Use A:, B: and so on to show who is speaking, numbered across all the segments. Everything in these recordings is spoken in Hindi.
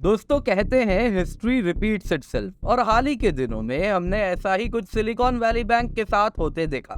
A: दोस्तों कहते हैं हिस्ट्री रिपीट्स इटसेल्फ और हाल ही के दिनों में हमने ऐसा ही कुछ सिलिकॉन वैली बैंक के साथ होते देखा।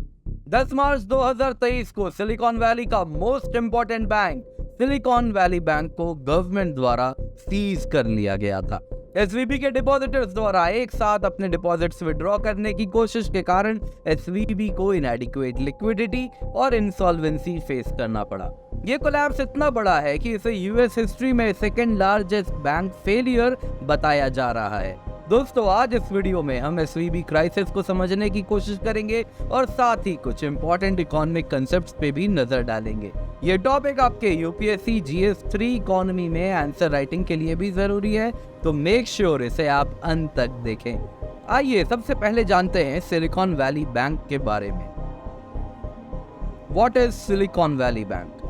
A: 10 मार्च 2023 को सिलिकॉन वैली का most important bank silicon valley bank को गवर्नमेंट द्वारा सीज कर लिया गया था। एसवीबी के डिपॉजिटर्स द्वारा एक साथ अपने डिपॉजिट्स विड्रॉ करने की कोशिश के कारण एसवीबी को इनएडिक्वेट लिक्विडिटी और इंसॉल्वेंसी फेस करना पड़ा। ये कोलैप्स इतना बड़ा है कि इसे यूएस हिस्ट्री में सेकंड लार्जेस्ट बैंक फेलियर बताया जा रहा है। दोस्तों आज इस वीडियो में हम एसवीबी क्राइसिस को समझने की कोशिश करेंगे और साथ ही कुछ इंपॉर्टेंट इकोनॉमिक कंसेप्ट्स पे भी नजर डालेंगे। ये टॉपिक आपके यूपीएससी जीएस 3 इकोनॉमी में आंसर राइटिंग के लिए भी जरूरी है, तो मेक श्योर इसे आप अंत तक देखें। आइए सबसे पहले जानते हैं सिलिकॉन वैली बैंक के बारे में। What is silicon valley bank?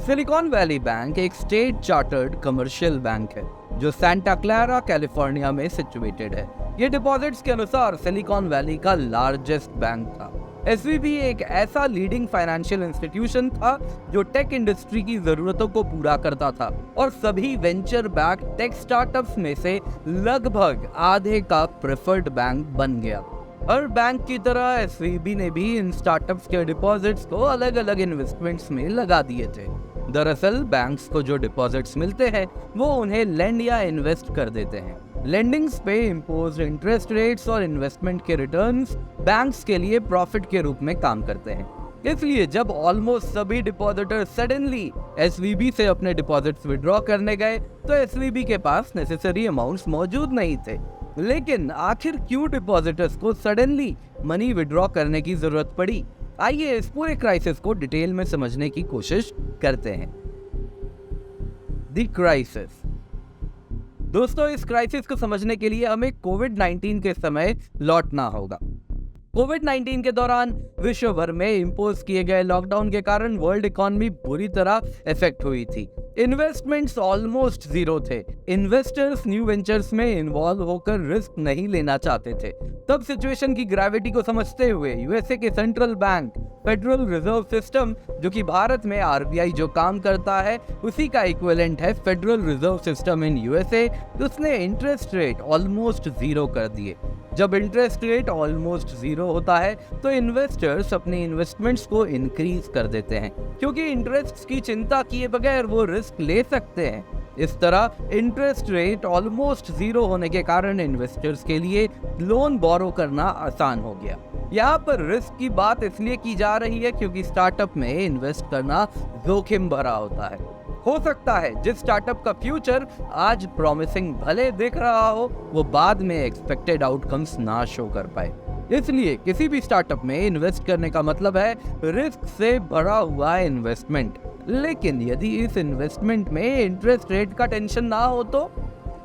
A: Silicon valley bank एक स्टेट चार्टर्ड कमर्शियल बैंक है जो सांता क्लारा कैलिफोर्निया में सिचुएटेड है। ये डिपॉजिट्स के अनुसार सिलिकॉन वैली का लार्जेस्ट बैंक था। एसवीबी एक ऐसा लीडिंग फाइनेंशियल इंस्टीट्यूशन था जो टेक इंडस्ट्री की जरूरतों को पूरा करता था और सभी वेंचर बैक टेक स्टार्टअप्स में से लगभग आधे का प्रेफर्ड बैंक बन गया। हर बैंक की तरह एसवीबी ने भी इन स्टार्टअप्स के डिपॉजिट्स को अलग अलग इन्वेस्टमेंट्स में लगा दिए थे। दरअसल बैंक्स को जो डिपॉजिट्स मिलते हैं वो उन्हें लेंड या इन्वेस्ट कर देते हैं। लेंडिंग्स पे इम्पोज्ड इंटरेस्ट रेट्स और इन्वेस्टमेंट के रिटर्न्स बैंक्स के लिए प्रॉफिट के रूप में काम करते हैं। इसलिए जब ऑलमोस्ट सभी डिपॉजिटर सडनली एसवीबी से अपने डिपॉजिट्स विड्रॉ करने गए तो एसवीबी के पास नेसेसरी अमाउंट्स मौजूद नहीं थे। लेकिन आखिर क्यों डिपॉजिटर्स को सडनली मनी विड्रॉ करने की जरूरत पड़ी? आइए इस पूरे क्राइसिस को डिटेल में समझने की कोशिश करते हैं। The crisis. दोस्तों इस क्राइसिस को समझने के लिए हमें कोविड-19 के समय लौटना होगा। कोविड-19 के दौरान विश्व भर में इम्पोज किए गए लॉकडाउन के कारण वर्ल्ड इकोनॉमी बुरी तरह इफेक्ट हुई थी। इन्वेस्टमेंट्स ऑलमोस्ट जीरो थे। इन्वेस्टर्स न्यू वेंचर्स में इन्वॉल्व होकर रिस्क नहीं लेना चाहते थे। तब सिचुएशन की ग्रेविटी को समझते हुए यूएसए के central bank federal reserve system, जो कि भारत में आरबीआई जो काम करता है उसी का इक्विवेलेंट है federal reserve system in USA, उसने इंटरेस्ट रेट ऑलमोस्ट जीरो कर दिए। जब इंटरेस्ट रेट ऑलमोस्ट जीरो होता है तो इन्वेस्टर्स अपने इन्वेस्टमेंट्स को इंक्रीज कर देते हैं क्योंकि इंटरेस्ट की चिंता किए बगैर वो रिस्क ले सकते हैं। इस तरह इंटरेस्ट रेट ऑलमोस्ट जीरो होने के कारण इन्वेस्टर्स के लिए लोन बोरो करना आसान हो गया। यहाँ पर रिस्क की बात इसलिए की जा रही है क्योंकि स्टार्टअप में इन्वेस्ट करना जोखिम भरा होता है। हो सकता है जिस स्टार्टअप का फ्यूचर आज प्रॉमिसिंग भले दिख रहा हो वो बाद में एक्सपेक्टेड आउटकम्स ना शो कर पाए। इसलिए किसी भी स्टार्टअप में इन्वेस्ट करने का मतलब है रिस्क से भरा हुआ इन्वेस्टमेंट। लेकिन यदि इस इन्वेस्टमेंट में इंटरेस्ट रेट का टेंशन ना हो तो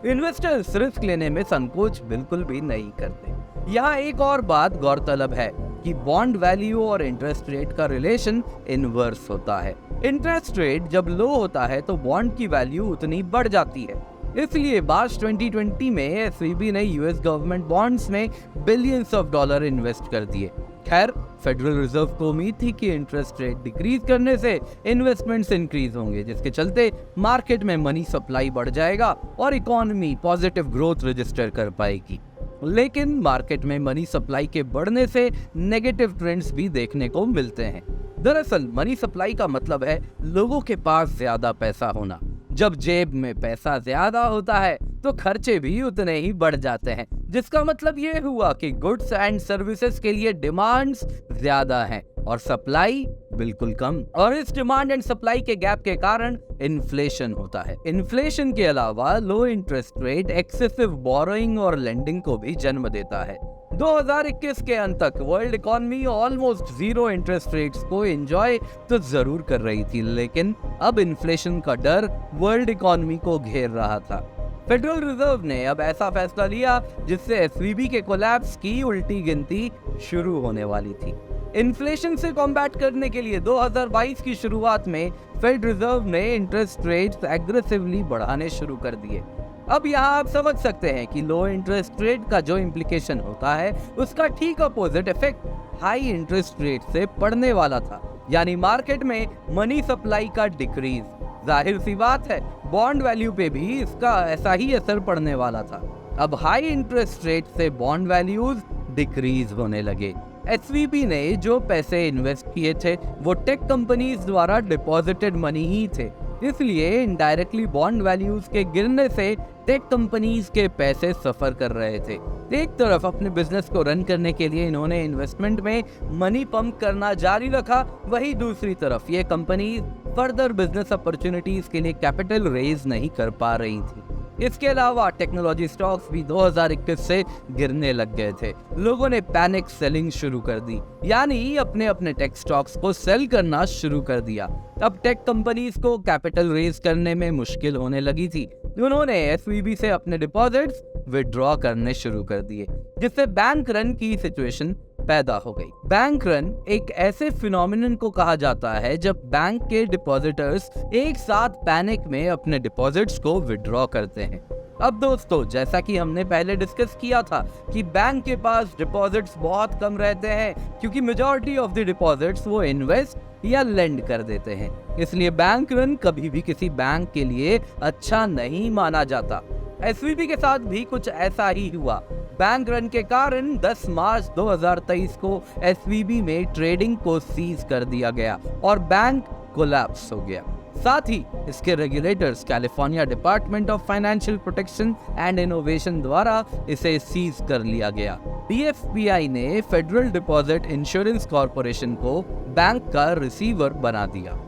A: इन्वेस्टर्स रिस्क लेने में संकोच बिल्कुल भी नहीं करते। यहाँ एक और बात गौरतलब है कि बॉन्ड वैल्यू और इंटरेस्ट रेट का रिलेशन इनवर्स होता है। इंटरेस्ट रेट जब लो होता है तो बॉन्ड की वैल्यू उतनी बढ़ जाती है। इसलिए मार्च 2020 में एसवीबी ने यूएस गवर्नमेंट बॉन्ड्स में बिलियंस ऑफ डॉलर इन्वेस्ट कर दिए। खैर फेडरल रिजर्व को उम्मीद थी कि इंटरेस्ट रेट डिक्रीज करने से इन्वेस्टमेंट्स इंक्रीज होंगे, जिसके चलते मार्केट में मनी सप्लाई बढ़ जाएगा और इकोनॉमी पॉजिटिव ग्रोथ रजिस्टर कर पाएगी। लेकिन मार्केट में मनी सप्लाई के बढ़ने से नेगेटिव ट्रेंड्स भी देखने को मिलते हैं। दरअसल मनी सप्लाई का मतलब है लोगों के पास ज्यादा पैसा होना। जब जेब में पैसा ज्यादा होता है तो खर्चे भी उतने ही बढ़ जाते हैं, जिसका मतलब ये हुआ कि गुड्स एंड सर्विसेज के लिए डिमांड्स ज्यादा हैं और सप्लाई बिल्कुल कम। और इस डिमांड एंड सप्लाई के गैप के कारण इन्फ्लेशन होता है। इन्फ्लेशन के अलावा लो इंटरेस्ट रेट एक्सेसिव बोरोइंग और लेंडिंग को भी जन्म देता है। 2021 के अंत तक world economy almost zero interest rates को एंजॉय तो जरूर कर रही थी, लेकिन अब इन्फ्लेशन का डर वर्ल्ड इकोनॉमी को घेर रहा था। फेडरल रिजर्व ने अब ऐसा फैसला लिया जिससे एसवीबी के कोलैप्स की उल्टी गिनती शुरू होने वाली थी। इन्फ्लेशन से कॉम्बैट करने के लिए 2022 की शुरुआत में फेड रिजर्व ने इंटरेस्ट रेट्स एग्रेसिवली बढ़ाने शुरू कर दिए। अब यहाँ आप समझ सकते हैं कि लो इंटरेस्ट रेट का जो इम्प्लीकेशन होता है उसका ठीक opposite effect high interest rate से पड़ने वाला था, यानी मार्केट में मनी सप्लाई का डिक्रीज। जाहिर सी बात है बॉन्ड वैल्यू पे भी इसका ऐसा ही असर पड़ने वाला था। अब हाई इंटरेस्ट रेट से बॉन्ड वैल्यूज डिक्रीज होने लगे। एसवीबी ने जो पैसे इन्वेस्ट किए थे वो टेक कंपनीज द्वारा डिपॉजिटेड मनी ही थे, इसलिए इनडायरेक्टली बॉन्ड वैल्यूज के गिरने से टेक कंपनीज के पैसे सफर कर रहे थे। एक तरफ अपने बिजनेस को रन करने के लिए इन्होंने इन्वेस्टमेंट में मनी पंप करना जारी रखा, वहीं दूसरी तरफ ये कंपनी फर्दर बिजनेस अपॉर्चुनिटीज के लिए कैपिटल रेज नहीं कर पा रही थी। इसके अलावा टेक्नोलॉजी स्टॉक्स भी 2021 से गिरने लग गए थे। लोगों ने पैनिक सेलिंग शुरू कर दी, यानी अपने अपने टेक स्टॉक्स को सेल करना शुरू कर दिया। अब टेक कंपनीज को कैपिटल रेज करने में मुश्किल होने लगी थी। उन्होंने एसवीबी से अपने डिपॉजिट्स विड्रॉ करने शुरू कर दिए, जिससे बैंक रन की सिचुएशन पैदा हो गई। बैंक रन एक ऐसे फिनोमिनन को कहा जाता है जब बैंक के डिपॉजिटर्स एक साथ पैनिक में अपने डिपॉजिट्स को विड्रॉ करते हैं। अब दोस्तों, जैसा कि हमने पहले डिस्कस किया था कि बैंक के पास डिपॉजिट्स बहुत कम रहते हैं, क्योंकि मेजॉरिटी ऑफ द डिपॉजिट्स वो इन्वेस्ट या लेंड कर देते हैं, इसलिए बैंक रन कभी भी किसी बैंक के लिए अच्छा नहीं माना जाता। एसवीबी के साथ भी कुछ ऐसा ही हुआ। बैंक रन के कारण 10 मार्च 2023 को एसवीबी में ट्रेडिंग को सीज कर दिया गया और बैंक कोलैप्स हो गया। साथ ही इसके regulators California department of financial protection and innovation द्वारा इसे सीज कर लिया गया। डीएफपीआई ने फेडरल डिपॉजिट इंश्योरेंस कॉर्पोरेशन को बैंक का रिसीवर बना दिया।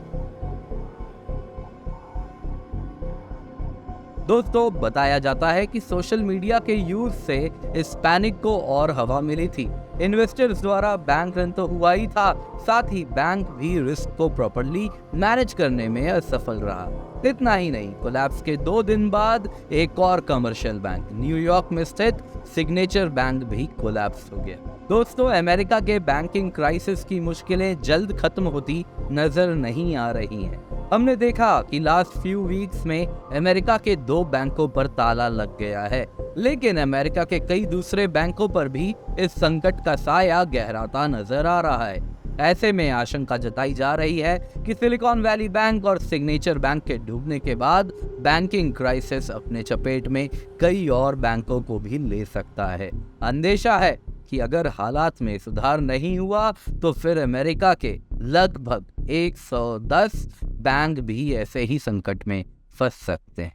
A: दोस्तों, बताया जाता है कि सोशल मीडिया के यूज से इस पैनिक को और हवा मिली थी। इन्वेस्टर्स द्वारा बैंक रन तो हुआ ही था, साथ ही बैंक भी रिस्क को प्रॉपर्ली मैनेज करने में असफल रहा। इतना ही नहीं, कोलैप्स के 2 दिन बाद एक और कमर्शियल बैंक न्यूयॉर्क में स्थित सिग्नेचर बैंक भी कोलैप्स हो गया। दोस्तों, अमेरिका के बैंकिंग क्राइसिस की मुश्किलें जल्द खत्म होती नजर नहीं आ रही हैं। हमने देखा कि लास्ट फ्यू वीक्स में अमेरिका के 2 बैंकों पर ताला लग गया है, लेकिन अमेरिका के कई दूसरे बैंकों पर भी इस संकट का साया गहराता नजर आ रहा है। ऐसे में आशंका जताई जा रही है कि सिलिकॉन वैली बैंक और सिग्नेचर बैंक के डूबने के बाद बैंकिंग क्राइसिस अपने चपेट में कई और बैंकों को भी ले सकता है। अंदेशा है कि अगर हालात में सुधार नहीं हुआ तो फिर अमेरिका के लगभग 110 बैंक भी ऐसे ही संकट में फंस सकते हैं।